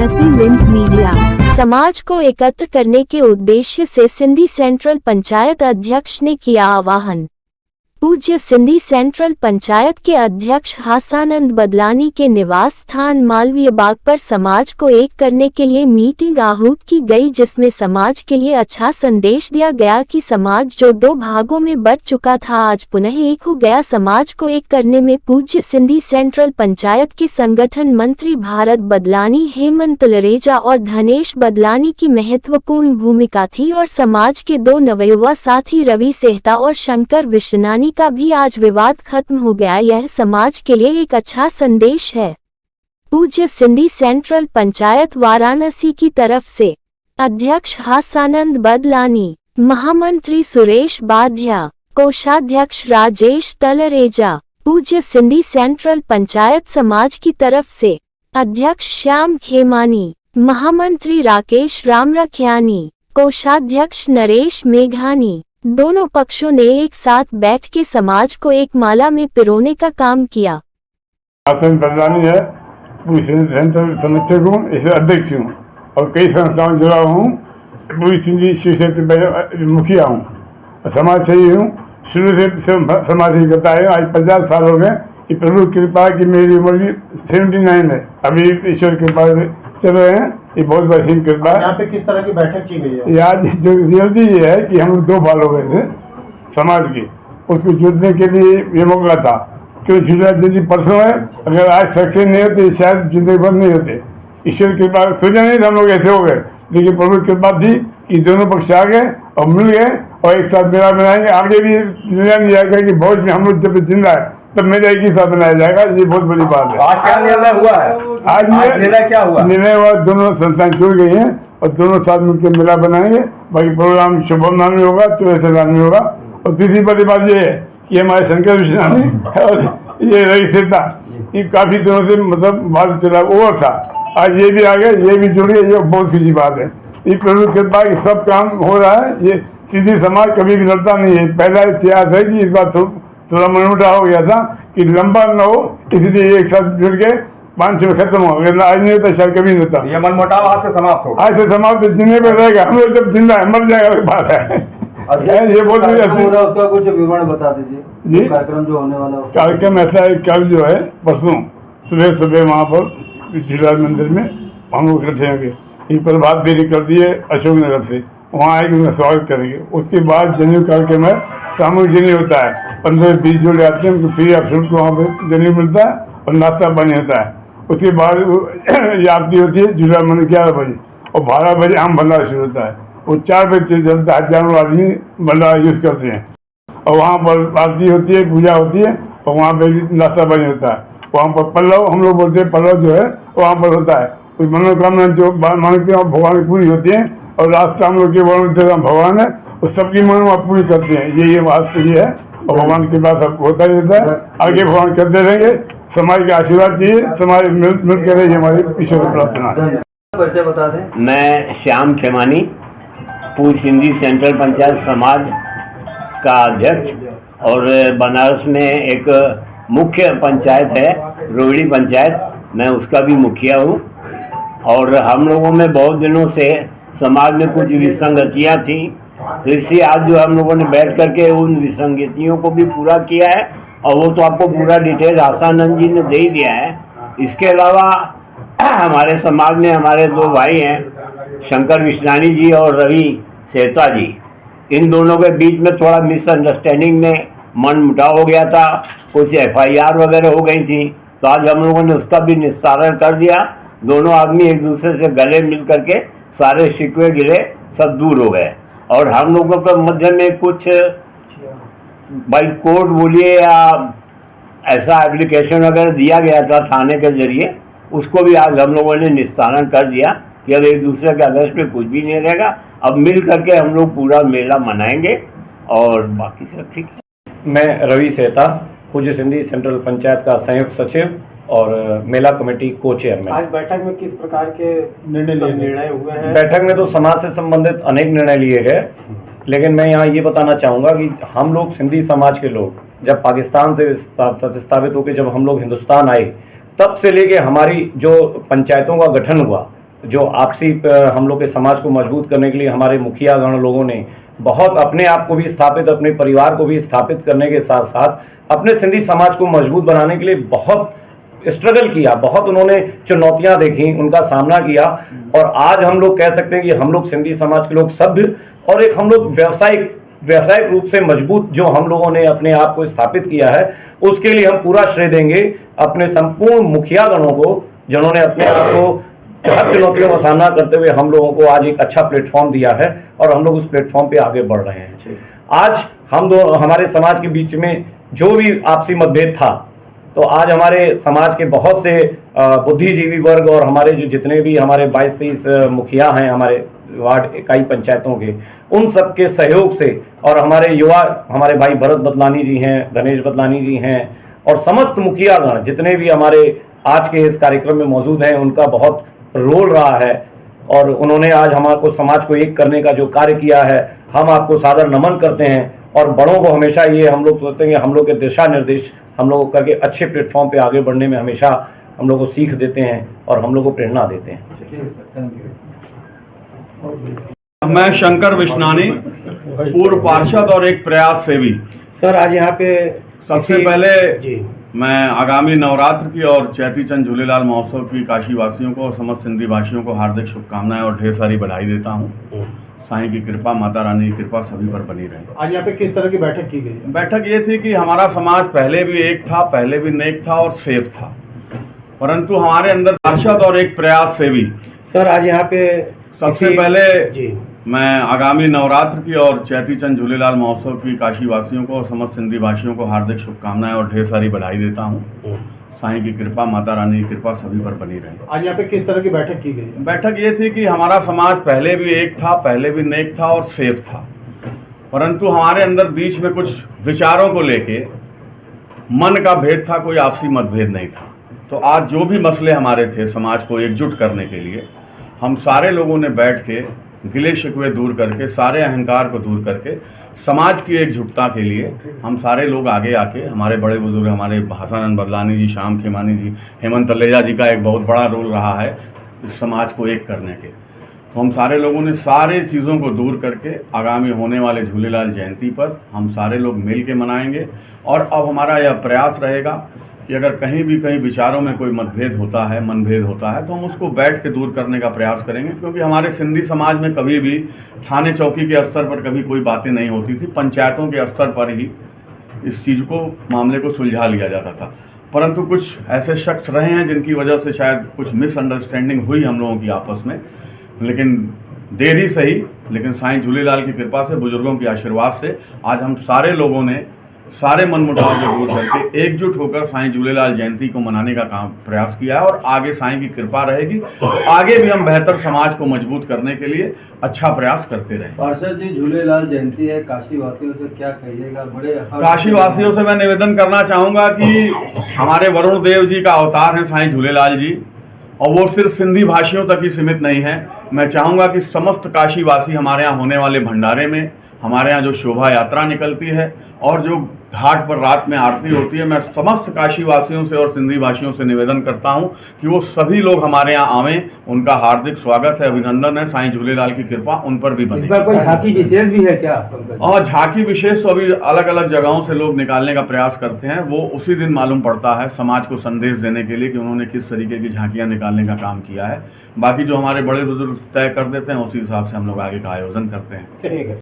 Varanasi link media. समाज को एकत्र करने के उद्देश्य से सिंधी सेंट्रल पंचायत अध्यक्ष ने किया आह्वान। पूज्य सिंधी सेंट्रल पंचायत के अध्यक्ष हासानंद बदलानी के निवास स्थान मालवीय बाग पर समाज को एक करने के लिए मीटिंग आहूत की गई, जिसमें समाज के लिए अच्छा संदेश दिया गया कि समाज जो दो भागों में बट चुका था आज पुनः एक हो गया। समाज को एक करने में पूज्य सिंधी सेंट्रल पंचायत के संगठन मंत्री भारत बदलानी, हेमंत लरेजा और धनेश बदलानी की महत्वपूर्ण भूमिका थी और समाज के दो नवयुवा साथी रवि सेहता और शंकर विश्वनानी का भी आज विवाद खत्म हो गया। यह समाज के लिए एक अच्छा संदेश है। पूज्य सिंधी सेंट्रल पंचायत वाराणसी की तरफ से अध्यक्ष हासानंद बदलानी, महामंत्री सुरेश बाधिया, कोषाध्यक्ष राजेश तलरेजा। पूज्य सिंधी सेंट्रल पंचायत समाज की तरफ से अध्यक्ष श्याम खेमानी, महामंत्री राकेश रामरखियानी, कोषाध्यक्ष नरेश मेघानी। दोनों पक्षों ने एक साथ बैठ के समाज को एक माला में पिरोने का काम किया। हासानंद बदलानी है, पूरी सेंट्रल समिति हूँ, इसे अध्यक्ष हूँ और कई संस्थाओं जुड़ा हूँ। पूरी सिंधी शिवसेना मुखिया हूँ, समाज सेवी हूँ। शुरू से समाज सेवी करता है। आज 50 साल हो गए। ये प्रभु कृपा की मेरी उम्र भी 79 है। अभी ईश्वर कृपा चल रहे हैं। ये बहुत बड़ी कृपा है। यहाँ पे किस तरह की बैठक की गई है? आज जो रियलिटी ये है कि हम 2 साल हो गए थे समाज की, उसको जुड़ने के लिए ये मौका था। क्यों जुड़ा यदि परसों है, अगर आज सक्सेस नहीं होते शायद जिंदगी भर नहीं होते। ईश्वर कृपा सोचा नहीं था हम लोग ऐसे हो गए, लेकिन प्रभु कृपा थी कि दोनों पक्ष आ गए और मिल गए और एक साथ मेला बनाएंगे। आगे भी निर्णय नहीं आएगा कि भोज में हम लोग जब जिंदा है तब मेला एक ही साथ बनाया जाएगा। ये बहुत बड़ी बात है। आज क्या निर्णय हुआ है? आज निर्णय क्या हुआ? निर्णय हुआ, दोनों संस्थाएं जुड़ गई हैं और दोनों साथ मिलकर मेला बनाएंगे। बाकी प्रोग्राम शुभम नाम में होगा, चौसे नाम में होगा। और तीसरी बड़ी बात ये है कि हमारे शंकर विश्वनानी और ये रवि सेहता, ये काफी दिनों से मतलब बात चला ओवर था। आज ये भी आ गए, ये भी जुड़ गए। ये बहुत खुशी बात है। ये प्रभु कृपा की सब काम हो रहा है। ये सीधी समाज कभी भी लड़ता नहीं है। पहला इतिहास है कि इस बार थोड़ा मनमुटा हो गया था कि लंबा न हो, इसलिए एक साथ जुड़ के 500 में खत्म हो। अगर आज नहीं होता शायद कभी नहीं होता। ये मनमुटाव आज से समाप्त हो। आज से समाप्त जिंदगी में रहेगा। हम लोग जब जिंदा है मर जाएगा बात है। ये बहुत उसका कुछ विवरण बता दीजिए जी। कार्यक्रम जो होने वाला है, कार्यक्रम ऐसा है, कल जो है परसों सुबह वहाँ पर झूलेलाल मंदिर में हम लोग इकट्ठे होंगे। ये प्रभात फेरी कर दी है अशोक नगर से, वहाँ आएंगे, उनका स्वागत करेंगे। उसके बाद जनेऊ कार्यक्रम है, सामूहिक जनेऊ होता है। 15-20 जोड़े आते हैं, उनको फ्री ऑफ शुल्क वहाँ पे जनेऊ मिलता है और नाश्ता पानी होता है। उसके बाद ये आरती होती है झूलेलाल मंदिर 11 बजे और 12 बजे आम भंडारा शुरू होता है। वो 4 बजे चलता है। हजारों आदमी भंडारा यूज करते हैं और वहाँ पर आरती होती है, पूजा होती है और वहाँ पे नाश्ता पानी होता है। वहाँ पर पल्लव, हम लोग बोलते हैं पल्लव जो है वहाँ पर होता है। कुछ मनोकामना जो मांगते हैं भगवान की पूरी होती है और रास्ता हम लोग के भगवान है, वो सबकी मनोकामना पूरी करते हैं। ये बात ये है और भगवान के पास सब होता ही रहता है। आगे भगवान करते रहेंगे। समाज का आशीर्वाद चाहिए, समाज मिल कर रही हमारी ईश्वर की प्रार्थना है। परिचय बता दें। मैं श्याम खेमानी, पूर्व सिंधी सेंट्रल पंचायत समाज का अध्यक्ष और बनारस में एक मुख्य पंचायत है रोहिणी पंचायत, मैं उसका भी मुखिया हूँ। और हम लोगों में बहुत दिनों से समाज में कुछ विसंगतियाँ थी, तो इसलिए आज जो हम लोगों ने बैठ करके उन विसंगतियों को भी पूरा किया है और वो तो आपको पूरा डिटेल हासानंद जी ने दे ही दिया है। इसके अलावा हमारे समाज में हमारे 2 भाई हैं, शंकर विश्वनानी जी और रवि सेहता जी। इन दोनों के बीच में थोड़ा मिसअंडरस्टैंडिंग में मन मुटाव हो गया था, कुछ FIR वगैरह हो गई थी, तो आज हम लोगों ने उसका भी निस्तारण कर दिया। दोनों आदमी एक दूसरे से गले मिल करके सारे शिकवे गिले सब दूर हो गए और हम लोगों के मध्य में कुछ बाई कोर्ट बोलिए या ऐसा एप्लीकेशन वगैरह दिया गया था थाने के जरिए, उसको भी आज हम लोगों ने निस्तारण कर दिया कि अब एक दूसरे के अगेंस्ट में कुछ भी नहीं रहेगा। अब मिल करके हम लोग पूरा मेला मनाएंगे और बाकी सब ठीक है। मैं रवि सेहता, पूज्य सिंधी सेंट्रल पंचायत का संयुक्त सचिव और मेला कमेटी को चेयरमैन। आज बैठक में किस प्रकार के निर्णय हुए हैं? बैठक में तो समाज से संबंधित अनेक निर्णय लिए गए, लेकिन मैं यहाँ ये बताना चाहूँगा कि हम लोग सिंधी समाज के लोग जब पाकिस्तान से प्रतिस्थापित होकर जब हम लोग हिंदुस्तान आए, तब से लेके हमारी जो पंचायतों का गठन हुआ जो आपसी हम लोग के समाज को मजबूत करने के लिए हमारे मुखियागण लोगों ने बहुत अपने आप को भी स्थापित, अपने परिवार को भी स्थापित करने के साथ साथ अपने सिंधी समाज को मजबूत बनाने के लिए बहुत स्ट्रगल किया, बहुत उन्होंने चुनौतियां देखी, उनका सामना किया। और आज हम लोग कह सकते हैं कि हम लोग सिंधी समाज के लोग सभ्य और एक हम लोग व्यावसायिक रूप से मजबूत जो हम लोगों ने अपने आप को स्थापित किया है, उसके लिए हम पूरा श्रेय देंगे अपने संपूर्ण मुखियागणों को, जिन्होंने अपने आप को हर चुनौतियों का सामना करते हुए हम लोगों को आज एक अच्छा प्लेटफॉर्म दिया है और हम लोग उस प्लेटफॉर्म पे आगे बढ़ रहे हैं। आज हमारे समाज के बीच में जो भी आपसी मतभेद था, तो आज हमारे समाज के बहुत से बुद्धिजीवी वर्ग और हमारे जो जितने भी हमारे 22-23 मुखिया हैं हमारे वार्ड इकाई पंचायतों के, उन सब के सहयोग से और हमारे युवा, हमारे भाई भरत बदलानी जी हैं, गणेश बदलानी जी हैं और समस्त मुखियागण जितने भी हमारे आज के इस कार्यक्रम में मौजूद हैं, उनका बहुत रोल रहा है। और उन्होंने आज हमारे समाज को एक करने का जो कार्य किया है, हम आपको सादर नमन करते हैं। और बड़ों को हमेशा ये हम लोग सोचते हैं कि हम लोग के दिशा निर्देश हम लोग करके अच्छे प्लेटफॉर्म पे आगे बढ़ने में हमेशा हम लोग को सीख देते हैं और हम लोग को प्रेरणा देते हैं। मैं शंकर विश्नानी, पूर्व पार्षद और एक प्रयास सेवी। सर आज यहाँ पे सबसे पहले जी मैं आगामी नवरात्र की और चैती चंद झूलेलाल महोत्सव की काशी वासियों को और समस्त सिंधी भाषियों को हार्दिक शुभकामनाएं और ढेर सारी बधाई देता हूं। साईं की कृपा, माता रानी की कृपा सभी पर बनी रहे। आज यहाँ पे किस तरह की बैठक की गई? बैठक ये थी कि हमारा समाज पहले भी एक था, पहले भी नेक था और सेफ था, परंतु हमारे अंदर पार्षद और एक प्रयास सेवी। सर आज यहाँ पे सबसे पहले जी मैं आगामी नवरात्र की और चैती चंद झूलेलाल महोत्सव की काशी वासियों को और समस्त सिंधी भाषियों को हार्दिक शुभकामनाएं और ढेर सारी बधाई देता हूं। साईं की कृपा, माता रानी की कृपा सभी पर बनी रहे। आज यहाँ पे किस तरह की बैठक की गई? बैठक ये थी कि हमारा समाज पहले भी एक था, पहले भी नेक था और सेफ था, परंतु हमारे अंदर बीच में कुछ विचारों को लेके मन का भेद था, कोई आपसी मतभेद नहीं था। तो आज जो भी मसले हमारे थे समाज को एकजुट करने के लिए, हम सारे लोगों ने बैठ के गिले शिकवे दूर करके, सारे अहंकार को दूर करके समाज की एकजुटता के लिए हम सारे लोग आगे आके, हमारे बड़े बुजुर्ग, हमारे हसनंद बदलानी जी, श्याम खेमानी जी, हेमंत तलेजा जी का एक बहुत बड़ा रोल रहा है इस समाज को एक करने के। तो हम सारे लोगों ने सारे चीज़ों को दूर करके आगामी होने वाले झूलेलाल जयंती पर हम सारे लोग मिल के मनाएंगे। और अब हमारा यह प्रयास रहेगा कि अगर कहीं विचारों में कोई मतभेद होता है, मनभेद होता है, तो हम उसको बैठ के दूर करने का प्रयास करेंगे। क्योंकि हमारे सिंधी समाज में कभी भी थाने चौकी के स्तर पर कभी कोई बातें नहीं होती थी, पंचायतों के स्तर पर ही इस चीज़ को, मामले को सुलझा लिया जाता था। परंतु कुछ ऐसे शख्स रहे हैं जिनकी वजह से शायद कुछ मिसअंडरस्टैंडिंग हुई हम लोगों की आपस में, लेकिन देरी सही, लेकिन साईं झूलेलाल की कृपा से, बुजुर्गों के आशीर्वाद से आज हम सारे लोगों ने सारे मनमुटाव को दूर करके एकजुट होकर साईं झूलेलाल जयंती को मनाने का काम प्रयास किया है। और आगे साईं की कृपा रहेगी, आगे भी हम बेहतर समाज को मजबूत करने के लिए अच्छा प्रयास करते रहें। पार्षद जी, झूलेलाल जयंती है, काशी वासियों से क्या कहिएगा? बड़े काशी वासियों से मैं निवेदन करना चाहूँगा कि हमारे वरुण देव जी का अवतार हैं साईं झूलेलाल जी, और वो सिर्फ सिंधी भाषियों तक ही सीमित नहीं है। मैं चाहूँगा कि समस्त काशी वासी हमारे यहाँ होने वाले भंडारे में, हमारे यहाँ जो शोभा यात्रा निकलती है और जो घाट पर रात में आरती होती है, मैं समस्त काशी वासियों से और सिंधी भाषियों से निवेदन करता हूं कि वो सभी लोग हमारे यहाँ आवें। उनका हार्दिक स्वागत है, अभिनंदन है। साईं झूलेलाल की कृपा उन पर भी बने। इस बार कोई झांकी विशेष भी है क्या? और झांकी विशेष तो अभी अलग अलग जगहों से लोग निकालने का प्रयास करते हैं, वो उसी दिन मालूम पड़ता है समाज को संदेश देने के लिए कि उन्होंने किस तरीके की झांकियाँ निकालने का काम किया है। बाकी जो हमारे बड़े बुजुर्ग तय कर देते हैं, उसी हिसाब से हम लोग आगे का आयोजन करते हैं। ठीक है।